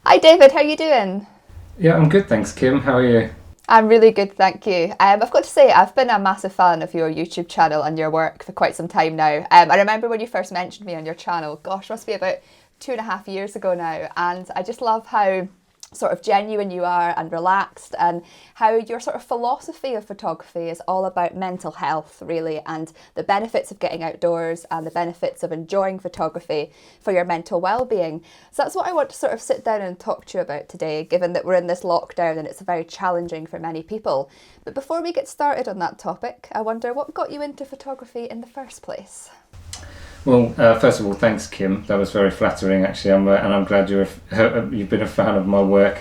Hi David, how are you doing? Yeah, I'm good, thanks, Kim. How are you? I'm really good, thank you. I've got to say, I've been a massive fan of your YouTube channel and your work for quite some time now. I remember when you first mentioned me on your channel, gosh, must be about 2.5 years ago now. And I just love how sort of genuine you are and relaxed, and how your sort of philosophy of photography is all about mental health, really, and the benefits of getting outdoors and the benefits of enjoying photography for your mental well-being. So that's what I want to sort of sit down and talk to you about today, given that we're in this lockdown and it's very challenging for many people. But before we get started on that topic, I wonder what got you into photography in the first place? Well, first of all, thanks, Kim. That was very flattering, actually, and I'm glad you've been a fan of my work.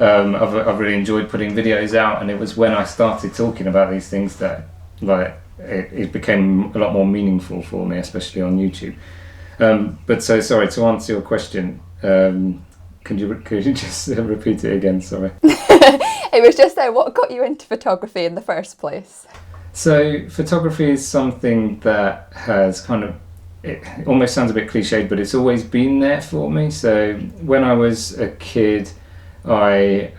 I've really enjoyed putting videos out, and it was when I started talking about these things that it became a lot more meaningful for me, especially on YouTube. But so sorry to answer your question. Could you just repeat it again? Sorry. It was just what got you into photography in the first place? So photography is something that has it almost sounds a bit cliched, but it's always been there for me. So when I was a kid, I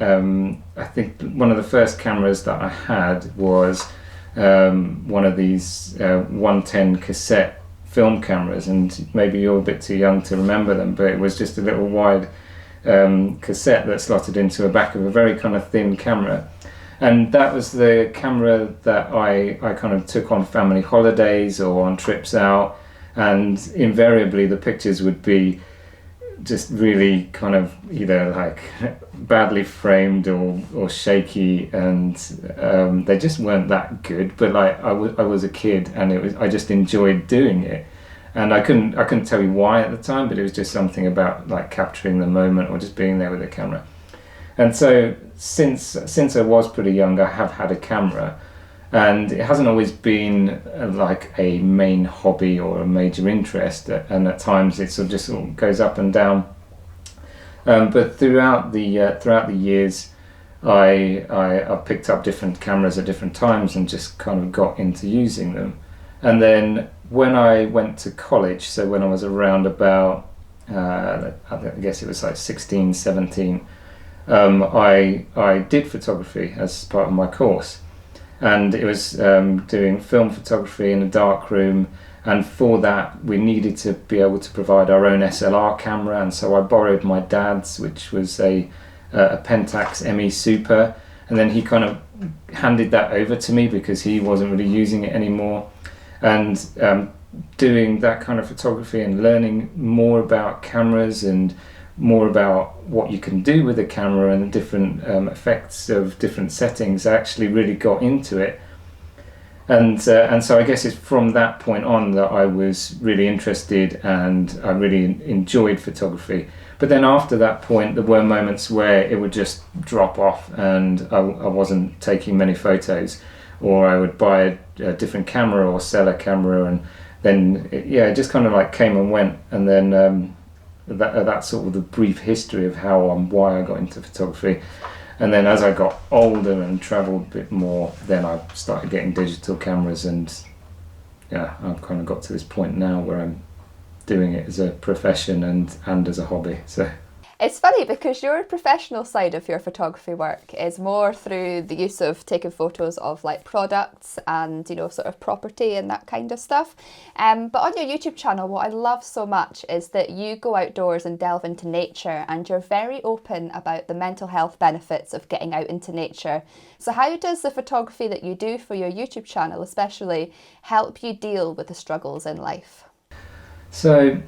think one of the first cameras that I had was one of these 110 cassette film cameras, and maybe you're a bit too young to remember them, but it was just a little wide cassette that slotted into the back of a very kind of thin camera. And that was the camera that I kind of took on family holidays or on trips out, and invariably the pictures would be just really kind of either like badly framed or shaky, and they just weren't that good. But like I was a kid, and I just enjoyed doing it, and I couldn't tell you why at the time, but it was just something about like capturing the moment or just being there with the camera. And so since I was pretty young, I have had a camera, and it hasn't always been like a main hobby or a major interest, and at times it sort of goes up and down. But throughout the years, I picked up different cameras at different times and just kind of got into using them. And then when I went to college, so when I was around about, I guess it was like 16, 17, I did photography as part of my course, and it was doing film photography in a dark room. And for that, we needed to be able to provide our own SLR camera, and so I borrowed my dad's, which was a Pentax ME Super, and then he kind of handed that over to me because he wasn't really using it anymore. And doing that kind of photography and learning more about cameras and more about what you can do with a camera and the different effects of different settings, I actually really got into it. And so I guess it's from that point on that I was really interested, and I really enjoyed photography. But then after that point, there were moments where it would just drop off, and I wasn't taking many photos, or I would buy a different camera or sell a camera, and then it just kind of like came and went. And then that's sort of the brief history of how and why I got into photography. And then as I got older and travelled a bit more, then I started getting digital cameras, and yeah, I've kind of got to this point now where I'm doing it as a profession and as a hobby. So It's funny because your professional side of your photography work is more through the use of taking photos of like products and, you know, sort of property and that kind of stuff. But on your YouTube channel, what I love so much is that you go outdoors and delve into nature, and you're very open about the mental health benefits of getting out into nature. So how does the photography that you do for your YouTube channel especially help you deal with the struggles in life? so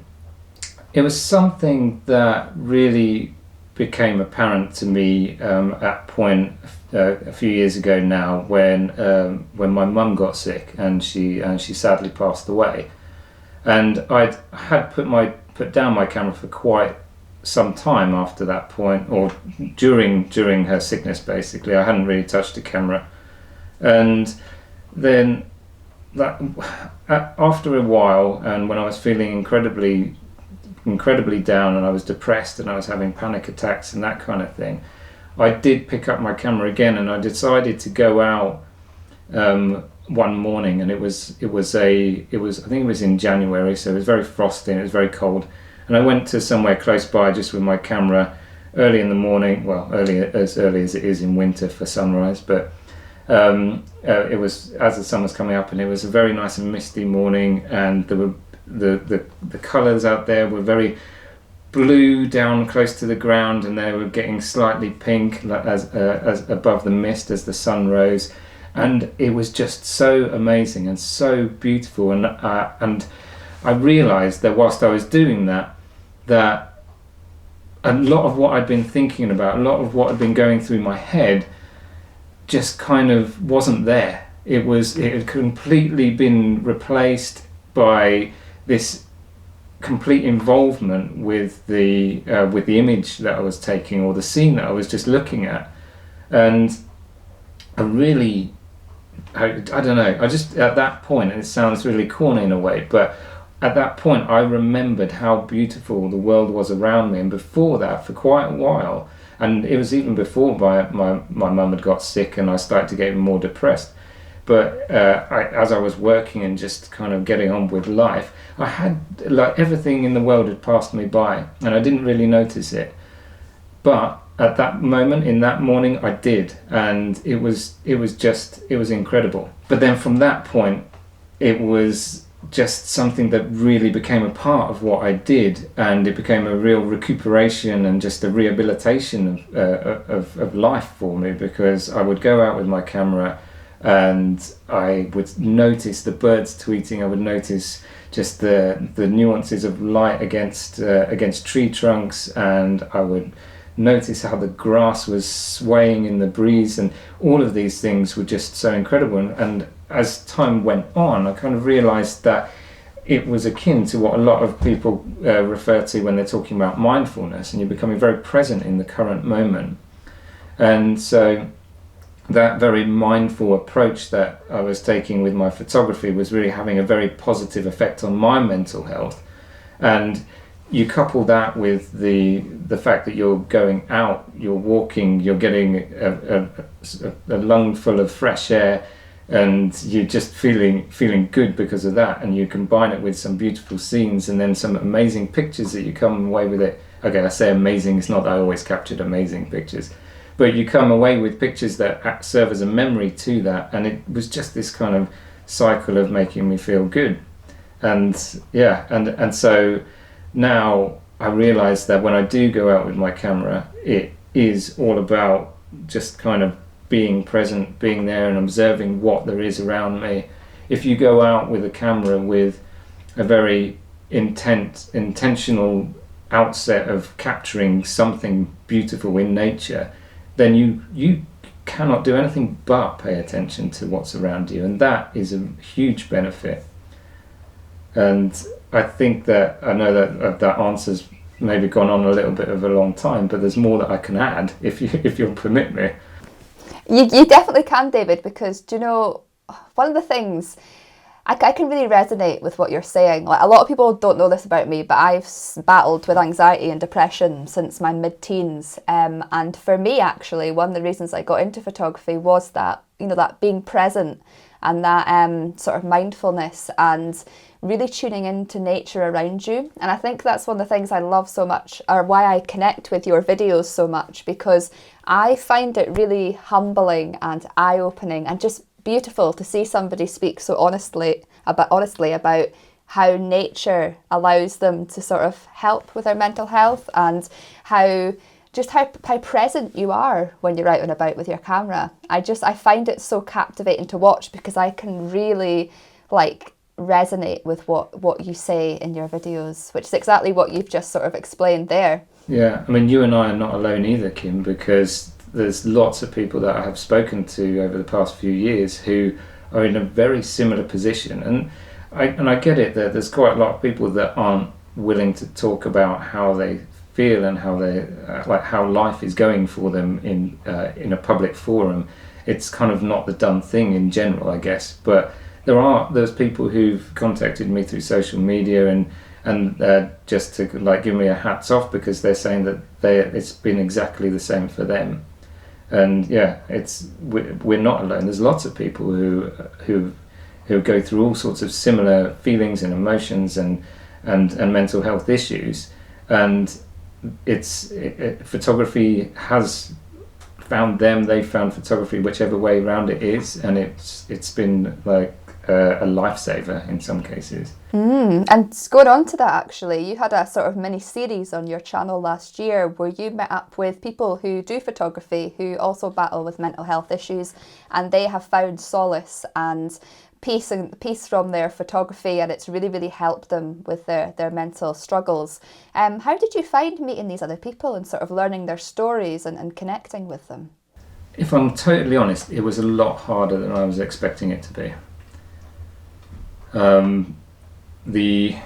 it was something that really became apparent to me at a point a few years ago now, when my mum got sick and she sadly passed away, and I had put down my camera for quite some time after that point, or during her sickness. Basically, I hadn't really touched a camera, and then that after a while, and when I was feeling incredibly down, and I was depressed, and I was having panic attacks and that kind of thing, I did pick up my camera again, and I decided to go out one morning, and it was I think it was in January, so it was very frosty and it was very cold, and I went to somewhere close by just with my camera, early in the morning, well, early as it is in winter for sunrise, but it was as the sun was coming up, and it was a very nice and misty morning, and there were the colours out there were very blue down close to the ground, and they were getting slightly pink as above the mist as the sun rose, and it was just so amazing and so beautiful. And I realised that whilst I was doing that a lot of what I'd been thinking about, a lot of what had been going through my head, just kind of wasn't there. It had completely been replaced by this complete involvement with the image that I was taking, or the scene that I was just looking at. And I don't know, I just, at that point, and it sounds really corny in a way, but at that point I remembered how beautiful the world was around me. And before that, for quite a while, and it was even before my mum had got sick and I started to get even more depressed, but as I was working and just kind of getting on with life, I had, like, everything in the world had passed me by, and I didn't really notice it. But at that moment, in that morning, I did, and it was incredible. But then from that point, it was just something that really became a part of what I did, and it became a real recuperation and just a rehabilitation of life for me, because I would go out with my camera and I would notice the birds tweeting, I would notice just the nuances of light against tree trunks, and I would notice how the grass was swaying in the breeze, and all of these things were just so incredible. And as time went on, I kind of realized that it was akin to what a lot of people refer to when they're talking about mindfulness, and you're becoming very present in the current moment. And so that very mindful approach that I was taking with my photography was really having a very positive effect on my mental health. And you couple that with the fact that you're going out, you're walking, you're getting a lung full of fresh air, and you're just feeling good because of that, and you combine it with some beautiful scenes and then some amazing pictures that you come away with it. Okay, I say amazing, it's not that I always captured amazing pictures, but you come away with pictures that serve as a memory to that, and it was just this kind of cycle of making me feel good. And yeah, and so now I realise that when I do go out with my camera, it is all about just kind of being present, being there and observing what there is around me. If you go out with a camera with a very intentional outset of capturing something beautiful in nature, then you cannot do anything but pay attention to what's around you, and that is a huge benefit. And I think that, I know that answer's maybe gone on a little bit of a long time, but there's more that I can add if you'll permit me. You definitely can, David, because, do you know, one of the things, I can really resonate with what you're saying. Like, a lot of people don't know this about me, but I've battled with anxiety and depression since my mid-teens. And for me, actually, one of the reasons I got into photography was that, you know, that being present and that sort of mindfulness and really tuning into nature around you. And I think that's one of the things I love so much, or why I connect with your videos so much, because I find it really humbling and eye-opening and just beautiful to see somebody speak so honestly about how nature allows them to sort of help with their mental health, and how present you are when you're out and about with your camera. I find it so captivating to watch, because I can really resonate with what you say in your videos, which is exactly what you've just sort of explained there. Yeah, I mean, you and I are not alone either, Kim, because there's lots of people that I have spoken to over the past few years who are in a very similar position, and I get it that there's quite a lot of people that aren't willing to talk about how they feel and how they how life is going for them in a public forum. It's kind of not the done thing in general, I guess, but there's people who've contacted me through social media and just to give me a hats off, because they're saying that it's been exactly the same for them. And yeah, we're not alone. There's lots of people who go through all sorts of similar feelings and emotions and mental health issues, and photography has found them. They found photography, whichever way around it is, and it's been like a lifesaver in some cases. And going on to that, actually, you had a sort of mini series on your channel last year where you met up with people who do photography who also battle with mental health issues, and they have found solace and peace from their photography, and it's really, really helped them with their mental struggles. How did you find meeting these other people and sort of learning their stories and connecting with them? If I'm totally honest, it was a lot harder than I was expecting it to be. The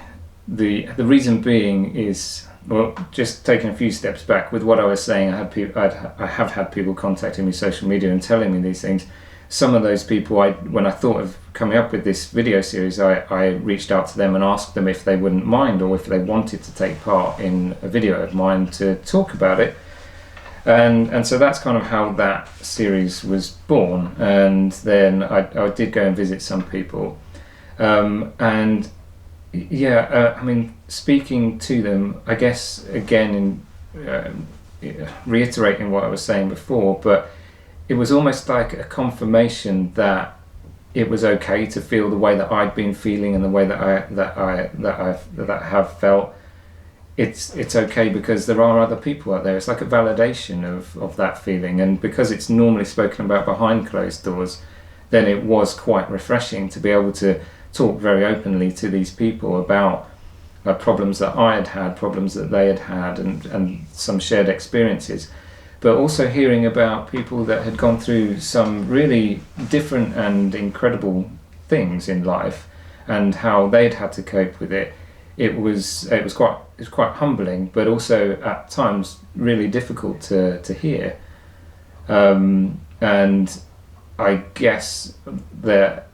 reason being is, well, just taking a few steps back with what I was saying. I have had people contacting me social media and telling me these things. Some of those people, when I thought of coming up with this video series, I reached out to them and asked them if they wouldn't mind or if they wanted to take part in a video of mine to talk about it. And so that's kind of how that series was born. And then I did go and visit some people. I mean, speaking to them, I guess, again, reiterating what I was saying before, but it was almost like a confirmation that it was okay to feel the way that I'd been feeling and the way that I have felt. It's okay because there are other people out there. It's like a validation of that feeling, and because it's normally spoken about behind closed doors, then it was quite refreshing to be able to talk very openly to these people about problems that I had, problems that they had, and some shared experiences. But also hearing about people that had gone through some really different and incredible things in life and how they'd had to cope with it. It was quite humbling, but also at times really difficult to hear. And I guess that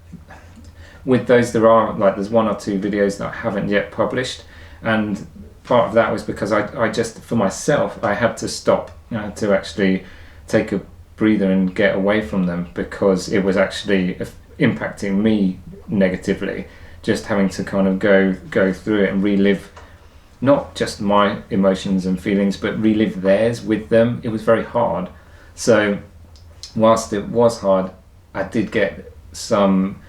with those, there's one or two videos that I haven't yet published, and part of that was because I just, for myself, I had to stop, to actually take a breather and get away from them, because it was actually impacting me negatively, just having to kind of go through it and relive not just my emotions and feelings, but relive theirs with them. It was very hard. So whilst it was hard, I did get some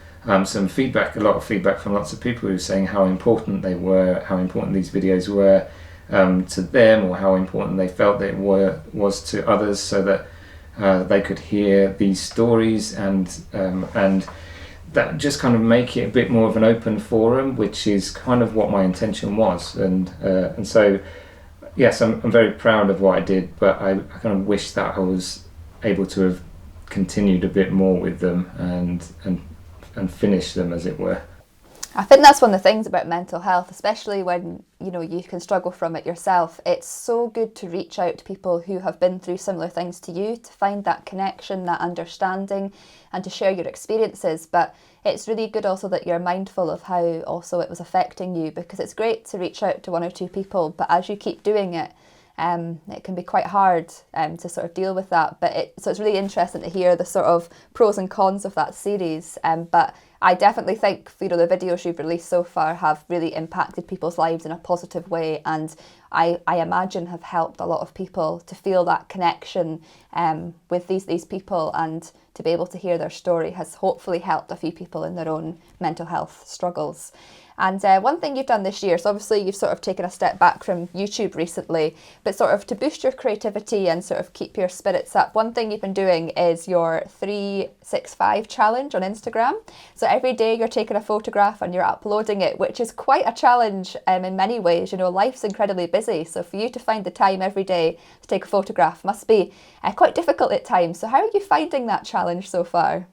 feedback, a lot of feedback from lots of people who were saying how important they were, how important these videos were to them, or how important they felt that it was to others, so that they could hear these stories and that just kind of make it a bit more of an open forum, which is kind of what my intention was. And so, yes, I'm very proud of what I did, but I kind of wish that I was able to have continued a bit more with them and finish them, as it were. I think that's one of the things about mental health, especially when you can struggle from it yourself. It's so good to reach out to people who have been through similar things to you, to find that connection, that understanding, and to share your experiences. But it's really good also that you're mindful of how also it was affecting you, because it's great to reach out to one or two people, but as you keep doing it, it can be quite hard to sort of deal with that. So it's really interesting to hear the sort of pros and cons of that series. But I definitely think the videos you've released so far have really impacted people's lives in a positive way, and I imagine have helped a lot of people to feel that connection with these people, and to be able to hear their story has hopefully helped a few people in their own mental health struggles. And one thing you've done this year, so obviously you've sort of taken a step back from YouTube recently, but sort of to boost your creativity and sort of keep your spirits up, one thing you've been doing is your 365 challenge on Instagram. So every day you're taking a photograph and you're uploading it, which is quite a challenge in many ways. Life's incredibly busy, so for you to find the time every day to take a photograph must be quite difficult at times. So how are you finding that challenge so far?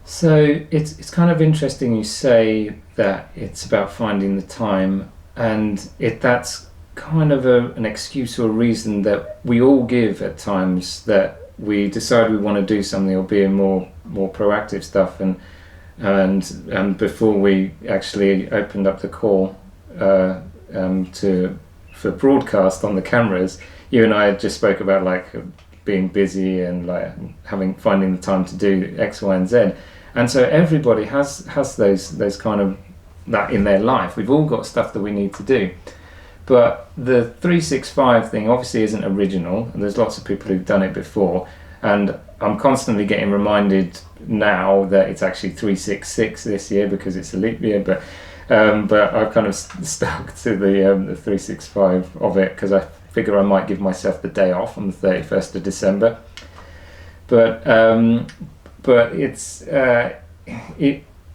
So it's kind of interesting you say that it's about finding the time, and that's kind of an excuse or a reason that we all give at times, that we decide we want to do something or be in more proactive stuff, and before we actually opened up the call for broadcast on the cameras, you and I just spoke about like being busy and like finding the time to do X, Y, and Z. And so everybody has those kind of that in their life. We've all got stuff that we need to do. But the 365 thing obviously isn't original, and there's lots of people who've done it before, and I'm constantly getting reminded now that it's actually 366 this year because it's a leap year, but I've kind of stuck to the 365 of it because I figure I might give myself the day off on the 31st of December. But it's the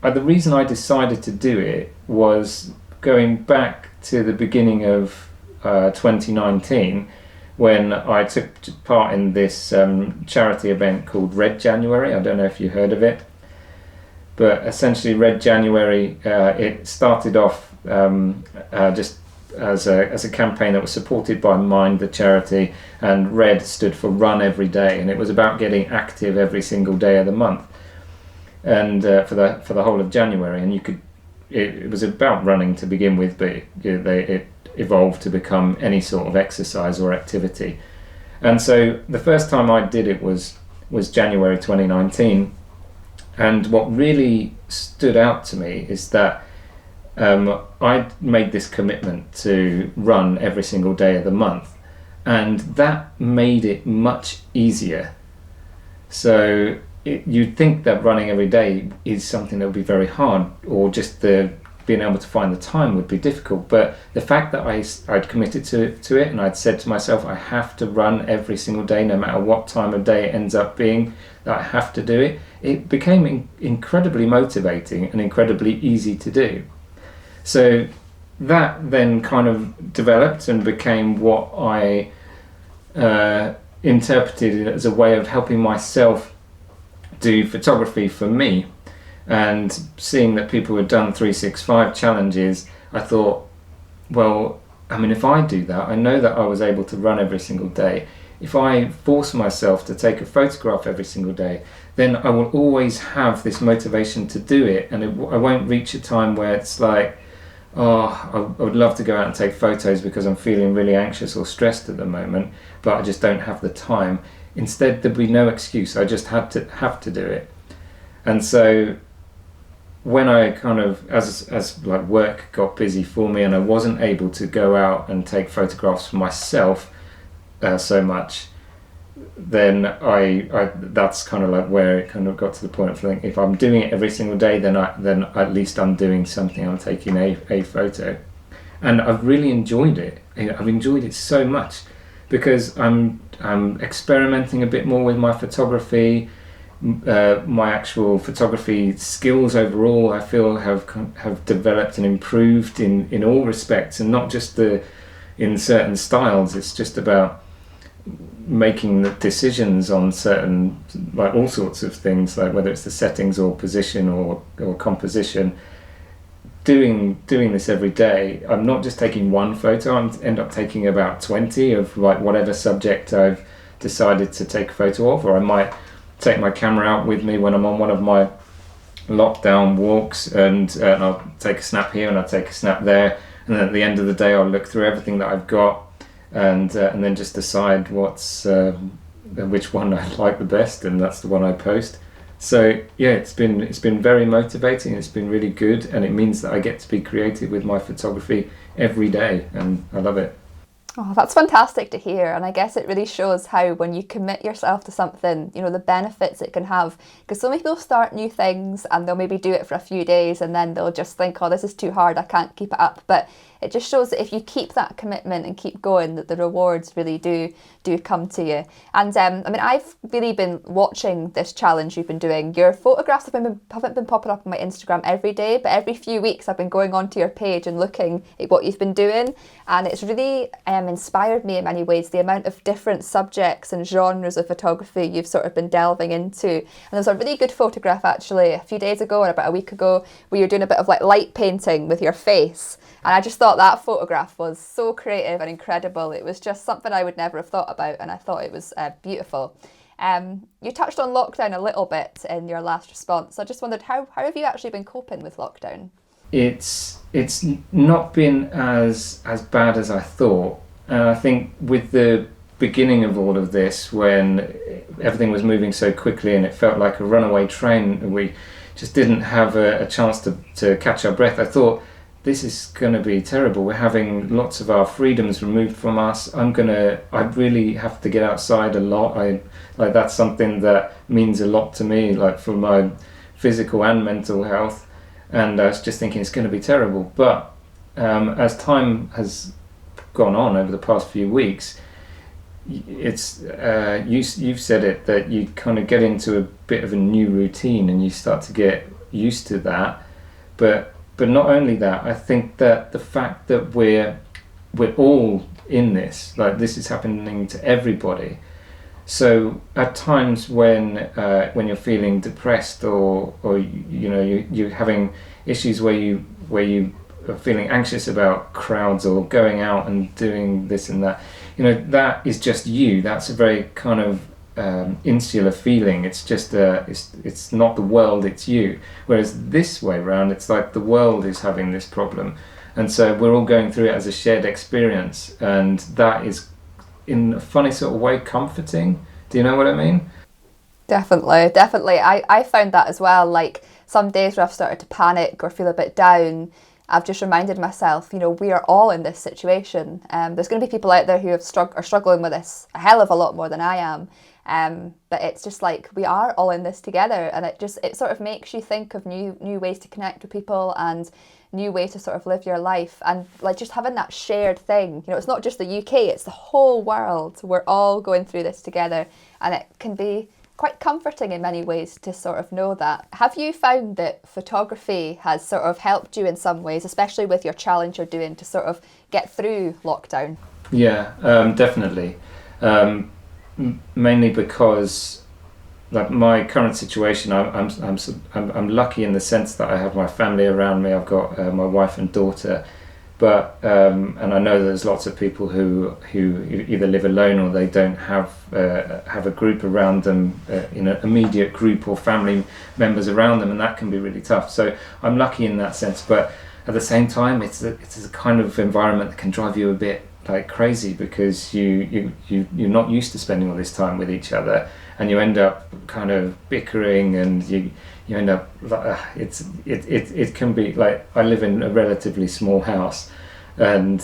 reason I decided to do it was going back to the beginning of 2019 when I took part in this charity event called Red January. I don't know if you heard of it, but essentially Red January, it started off just as a campaign that was supported by Mind, the charity, and Red stood for Run Every Day, and it was about getting active every single day of the month, and for the whole of January. And it was about running to begin with, but it evolved to become any sort of exercise or activity. And so the first time I did it was January 2019, and what really stood out to me is that I made this commitment to run every single day of the month, and that made it much easier. So you'd think that running every day is something that would be very hard, or just being able to find the time would be difficult. But the fact that I'd committed to it, and I'd said to myself, I have to run every single day, no matter what time of day it ends up being, that I have to do it, it became incredibly motivating and incredibly easy to do. So that then kind of developed and became what I interpreted as a way of helping myself do photography for me. And seeing that people had done 365 challenges, I thought, well, I mean, if I do that, I know that I was able to run every single day. If I force myself to take a photograph every single day, then I will always have this motivation to do it, and I won't reach a time where it's like, oh, I would love to go out and take photos because I'm feeling really anxious or stressed at the moment, but I just don't have the time. Instead, there'd be no excuse. I just have to do it. And so when I kind of, as like work got busy for me and I wasn't able to go out and take photographs for myself so much, then I that's kind of like where it kind of got to the point of thinking, if I'm doing it every single day, then at least I'm doing something. I'm taking a photo, and I've really enjoyed it. I've enjoyed it so much because I'm experimenting a bit more with my photography. My actual photography skills overall, I feel have developed and improved in all respects, and not just in certain styles. It's just about making the decisions on certain, like all sorts of things, like whether it's the settings or position or composition. Doing this every day, I'm not just taking one photo, I end up taking about 20 of like whatever subject I've decided to take a photo of, or I might take my camera out with me when I'm on one of my lockdown walks, and I'll take a snap here and I'll take a snap there, and then at the end of the day I'll look through everything that I've got and then just decide which one I like the best, and that's the one I post. So yeah, it's been very motivating. It's been really good, and it means that I get to be creative with my photography every day, and I love it. Oh, that's fantastic to hear. And I guess it really shows how when you commit yourself to something, the benefits it can have. Because so many people start new things and they'll maybe do it for a few days and then they'll just think, oh, this is too hard, I can't keep it up. But it just shows that if you keep that commitment and keep going, that the rewards really do come to you. And I've really been watching this challenge you've been doing. Your photographs haven't been popping up on my Instagram every day, but every few weeks I've been going onto your page and looking at what you've been doing. And it's really inspired me in many ways, the amount of different subjects and genres of photography you've sort of been delving into. And there's a really good photograph actually a few days ago or about a week ago where you're doing a bit of like light painting with your face. And I just thought that photograph was so creative and incredible. It was just something I would never have thought about, and I thought it was beautiful. You touched on lockdown a little bit in your last response. So I just wondered, how have you actually been coping with lockdown? It's not been as bad as I thought. And I think with the beginning of all of this, when everything was moving so quickly and it felt like a runaway train, we just didn't have a chance to catch our breath. I thought this is going to be terrible. We're having lots of our freedoms removed from us. I really have to get outside a lot. That's something that means a lot to me, like for my physical and mental health. And I was just thinking it's going to be terrible. But as time has gone on over the past few weeks, it's you've said it, that you kind of get into a bit of a new routine and you start to get used to that. But not only that, I think that the fact that we're all in this, like this is happening to everybody. So at times when you're feeling depressed or you're having issues where you are feeling anxious about crowds or going out and doing this and that, that is just you. That's a very kind of insular feeling. It's just it's not the world, it's you. Whereas this way around, it's like the world is having this problem, and so we're all going through it as a shared experience, and that is, in a funny sort of way, comforting. Do you know what I mean? Definitely. I found that as well. Like some days where I've started to panic or feel a bit down, I've just reminded myself, we are all in this situation. There's going to be people out there who are struggling with this a hell of a lot more than I am. But it's just like we are all in this together, and it sort of makes you think of new ways to connect with people and new ways to sort of live your life, and like just having that shared thing. It's not just the UK, it's the whole world. We're all going through this together, and it can be quite comforting in many ways to sort of know that. Have you found that photography has sort of helped you in some ways, especially with your challenge you're doing to sort of get through lockdown? Yeah, definitely. Mainly because, like, my current situation, I'm lucky in the sense that I have my family around me. I've got my wife and daughter, but and I know there's lots of people who either live alone or they don't have a group around them, immediate group or family members around them, and that can be really tough. So I'm lucky in that sense, but at the same time, it's a kind of environment that can drive you a bit like crazy, because you're not used to spending all this time with each other, and you end up kind of bickering, and you end up it can be like, I live in a relatively small house, and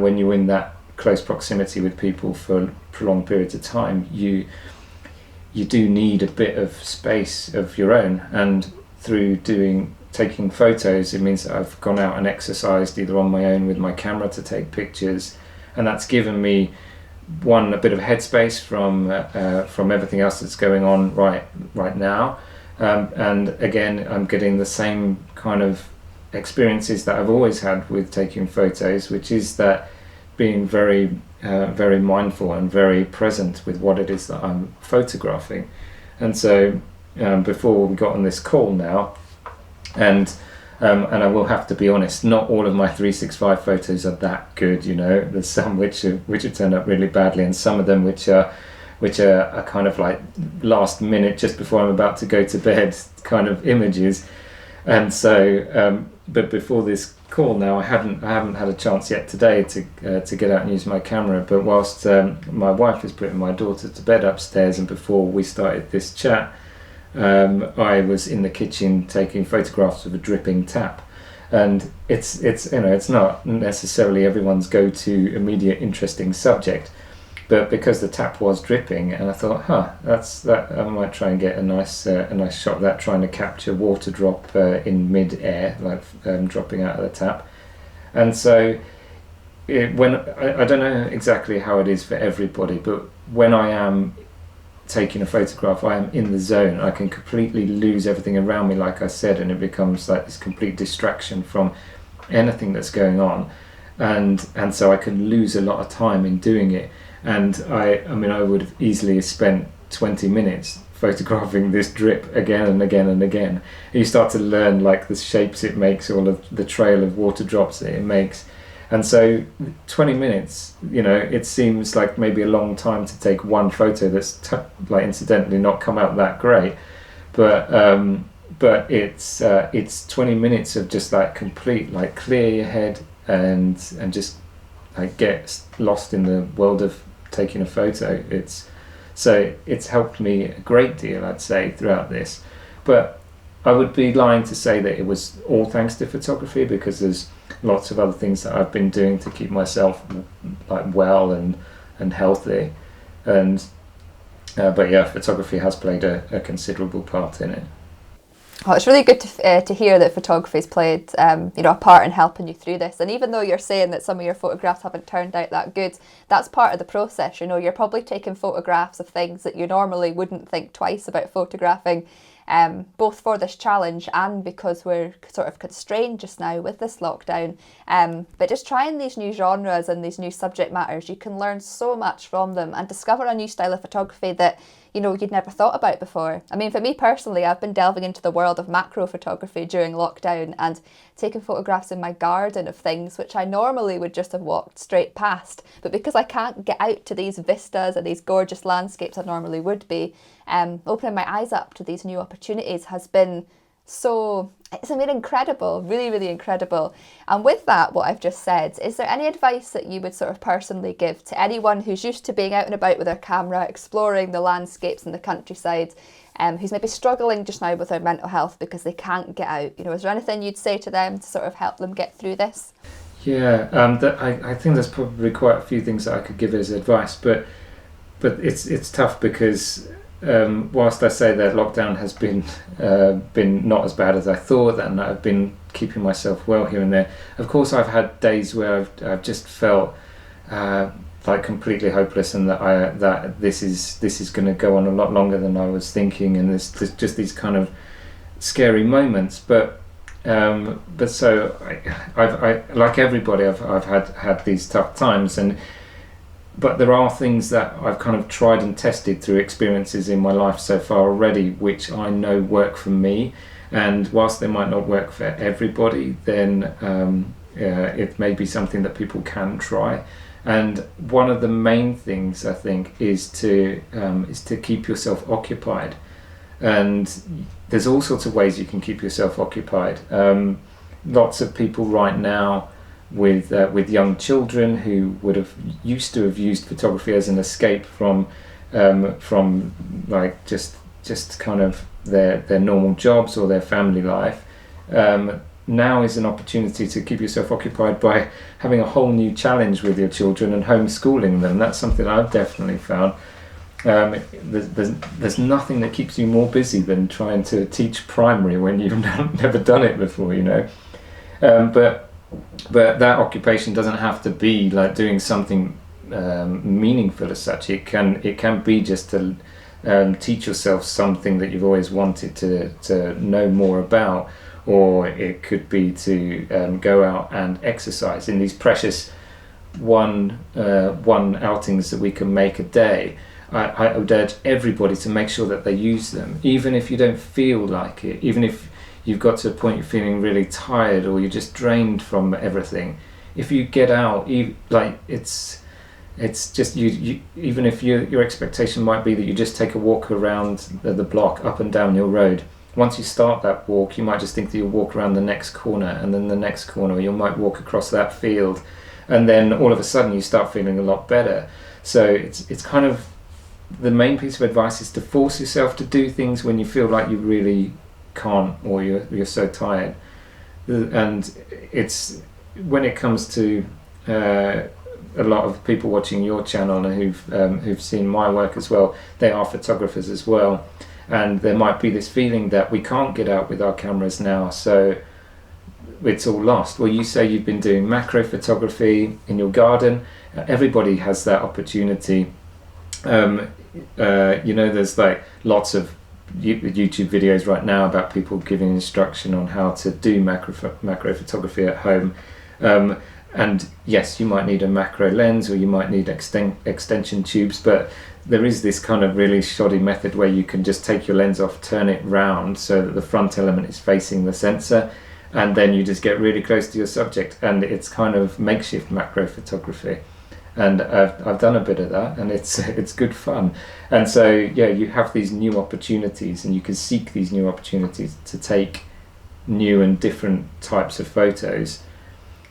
when you're in that close proximity with people for prolonged periods of time, you do need a bit of space of your own. And through taking photos, it means that I've gone out and exercised either on my own with my camera to take pictures, and that's given me a bit of headspace from everything else that's going on right now, and again, I'm getting the same kind of experiences that I've always had with taking photos, which is that being very very mindful and very present with what it is that I'm photographing. And so before we got on this call now, and I will have to be honest, not all of my 365 photos are that good. There's some which have turned up really badly, and some of them which are kind of like last minute, just before I'm about to go to bed kind of images. And so but before this call now, I haven't had a chance yet today to get out and use my camera. But whilst my wife is putting my daughter to bed upstairs, and before we started this chat, I was in the kitchen taking photographs of a dripping tap, and it's not necessarily everyone's go-to immediate interesting subject, but because the tap was dripping, and I thought, I might try and get a nice shot of that, trying to capture water drop in mid-air, like dropping out of the tap. And so when I don't know exactly how it is for everybody, but when I am taking a photograph, I am in the zone. I can completely lose everything around me, like I said, and it becomes like this complete distraction from anything that's going on, and so I can lose a lot of time in doing it. And I would have easily spent 20 minutes photographing this drip again and again and again. You start to learn like the shapes it makes, all of the trail of water drops that it makes. And so 20 minutes, it seems like maybe a long time to take one photo that's incidentally not come out that great, but it's 20 minutes of just like complete, like, clear your head and just like get lost in the world of taking a photo. It's helped me a great deal, I'd say, throughout this. But I would be lying to say that it was all thanks to photography, because there's lots of other things that I've been doing to keep myself like well and healthy, and but yeah, photography has played a considerable part in it. Oh, it's really good to hear that photography's played a part in helping you through this. And even though you're saying that some of your photographs haven't turned out that good, that's part of the process. You're probably taking photographs of things that you normally wouldn't think twice about photographing, both for this challenge and because we're sort of constrained just now with this lockdown. But just trying these new genres and these new subject matters, you can learn so much from them and discover a new style of photography that you'd never thought about before. I mean, for me personally, I've been delving into the world of macro photography during lockdown and taking photographs in my garden of things which I normally would just have walked straight past. But because I can't get out to these vistas and these gorgeous landscapes I normally would be, opening my eyes up to these new opportunities has been it's been incredible, really, really incredible. And with that, what I've just said, is there any advice that you would sort of personally give to anyone who's used to being out and about with their camera, exploring the landscapes and the countryside, who's maybe struggling just now with their mental health because they can't get out? Is there anything you'd say to them to sort of help them get through this? Yeah, I think there's probably quite a few things that I could give as advice, but it's tough because whilst I say that lockdown has been not as bad as I thought, and I've been keeping myself well here and there, of course I've had days where I've just felt like completely hopeless, and that this is going to go on a lot longer than I was thinking, and there's just these kind of scary moments. But so I like everybody, I've had these tough times, but there are things that I've kind of tried and tested through experiences in my life so far already, which I know work for me. And whilst they might not work for everybody, then it may be something that people can try. And one of the main things, I think, is to keep yourself occupied. And there's all sorts of ways you can keep yourself occupied. Lots of people right now with young children who would have used to have used photography as an escape from like just kind of their normal jobs or their family life. Now is an opportunity to keep yourself occupied by having a whole new challenge with your children and homeschooling them. That's something I've definitely found. There's nothing that keeps you more busy than trying to teach primary when you've never done it before, But that occupation doesn't have to be like doing something meaningful as such. It can be just to teach yourself something that you've always wanted to know more about, or it could be to go out and exercise in these precious one outings that we can make a day. I would urge everybody to make sure that they use them, even if you don't feel like it, even if you've got to a point you're feeling really tired or you're just drained from everything. If you get out, it's just you even if your expectation might be that you just take a walk around the block up and down your road. Once you start that walk, you might just think that you'll walk around the next corner and then the next corner, or you might walk across that field, and then all of a sudden you start feeling a lot better. So it's kind of the main piece of advice is to force yourself to do things when you feel like you really can't, or you're so tired. And it's when it comes to a lot of people watching your channel and who've seen my work as well, they are photographers as well, and there might be this feeling that we can't get out with our cameras now, so it's all lost. Well, you say you've been doing macro photography in your garden. Everybody has that opportunity. There's like lots of YouTube videos right now about people giving instruction on how to do macro photography at home. And yes, you might need a macro lens, or you might need extension tubes, but there is this kind of really shoddy method where you can just take your lens off, turn it round so that the front element is facing the sensor, and then you just get really close to your subject, and it's kind of makeshift macro photography. And I've done a bit of that, and it's good fun. And so yeah, you have these new opportunities, and you can seek these new opportunities to take new and different types of photos.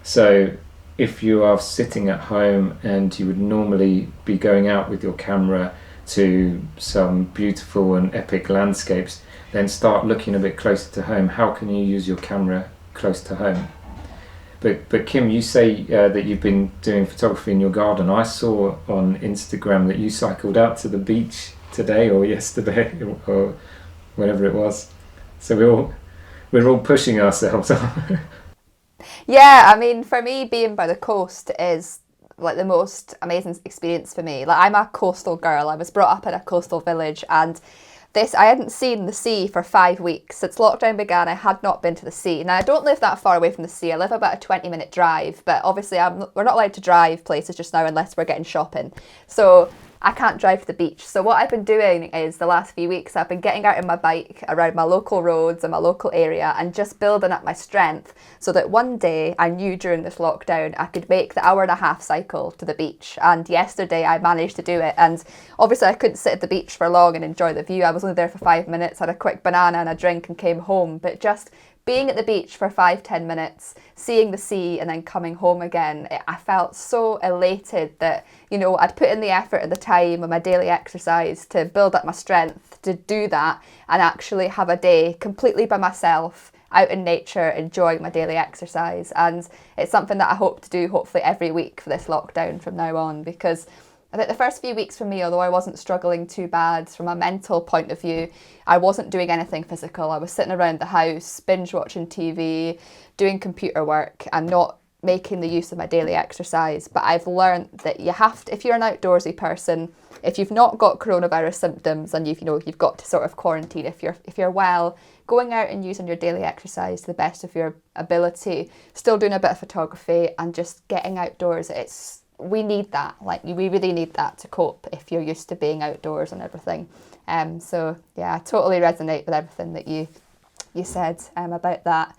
So if you are sitting at home and you would normally be going out with your camera to some beautiful and epic landscapes, then start looking a bit closer to home. How can you use your camera close to home? But Kim, you say that you've been doing photography in your garden. I saw on Instagram that you cycled out to the beach today or yesterday or whenever it was. So we're all pushing ourselves. Yeah, I mean, for me, being by the coast is like the most amazing experience for me. Like, I'm a coastal girl. I was brought up in a coastal village, and I hadn't seen the sea for 5 weeks. Since lockdown began, I had not been to the sea. Now, I don't live that far away from the sea. I live about a 20-minute drive, but obviously we're not allowed to drive places just now unless we're getting shopping. So I can't drive to the beach. So what I've been doing is the last few weeks, I've been getting out on my bike around my local roads and my local area and just building up my strength so that one day, I knew during this lockdown, I could make the 1.5-hour cycle to the beach. And yesterday I managed to do it. And obviously I couldn't sit at the beach for long and enjoy the view. I was only there for 5 minutes, had a quick banana and a drink and came home. But just being at the beach for 5-10 minutes, seeing the sea and then coming home again, I felt so elated that, you know, I'd put in the effort and the time and my daily exercise to build up my strength to do that and actually have a day completely by myself out in nature enjoying my daily exercise. And it's something that I hope to do hopefully every week for this lockdown from now on, because I think the first few weeks for me, although I wasn't struggling too bad from a mental point of view, I wasn't doing anything physical. I was sitting around the house, binge watching TV, doing computer work and not making the use of my daily exercise. But I've learned that you have to, if you're an outdoorsy person, if you've not got coronavirus symptoms and you've got to sort of quarantine, if you're well, going out and using your daily exercise to the best of your ability, still doing a bit of photography and just getting outdoors, we need that. Like, we really need that to cope if you're used to being outdoors and everything. So yeah, I totally resonate with everything that you said about that.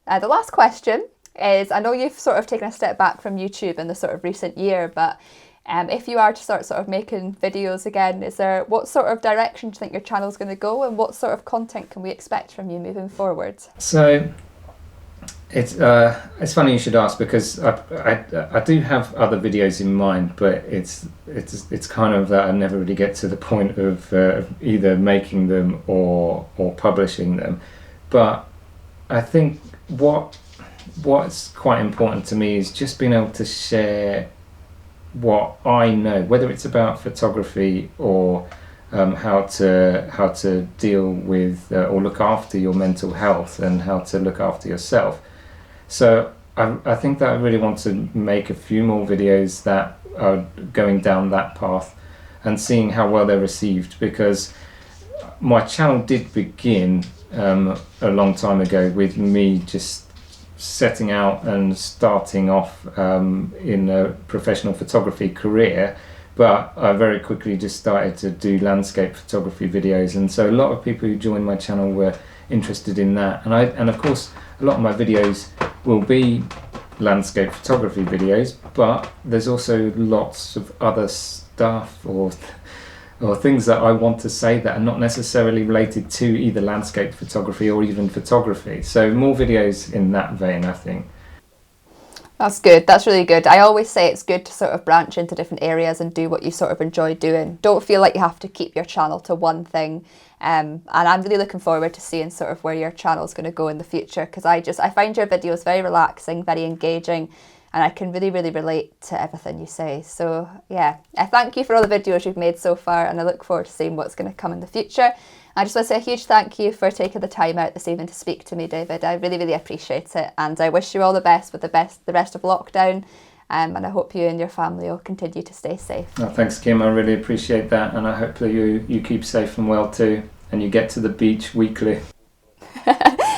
The last question is, I know you've sort of taken a step back from YouTube in the sort of recent year, but if you are to start sort of making videos again, what sort of direction do you think your channel's going to go, and what sort of content can we expect from you moving forward? So it's funny you should ask, because I do have other videos in mind, but it's kind of that I never really get to the point of either making them or publishing them. But I think what's quite important to me is just being able to share what I know, whether it's about photography or how to deal with or look after your mental health and how to look after yourself. So I think that I really want to make a few more videos that are going down that path and seeing how well they're received, because my channel did begin a long time ago with me just setting out and starting off in a professional photography career, but I very quickly just started to do landscape photography videos, and so a lot of people who joined my channel were interested in that, and of course a lot of my videos will be landscape photography videos, but there's also lots of other stuff or things that I want to say that are not necessarily related to either landscape photography or even photography. So more videos in that vein, I think. That's good. That's really good. I always say it's good to sort of branch into different areas and do what you sort of enjoy doing. Don't feel like you have to keep your channel to one thing. And I'm really looking forward to seeing sort of where your channel is going to go in the future, because I find your videos very relaxing, very engaging, and I can really, really relate to everything you say. So yeah, I thank you for all the videos you've made so far, and I look forward to seeing what's going to come in the future. I just want to say a huge thank you for taking the time out this evening to speak to me, David. I really, really appreciate it, and I wish you all the best with the rest of lockdown, and I hope you and your family will continue to stay safe. Oh, thanks, Kim. I really appreciate that, and I hope that you keep safe and well too, and you get to the beach weekly.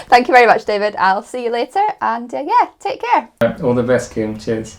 Thank you very much, David. I'll see you later, and yeah, take care. All the best, Kim. Cheers.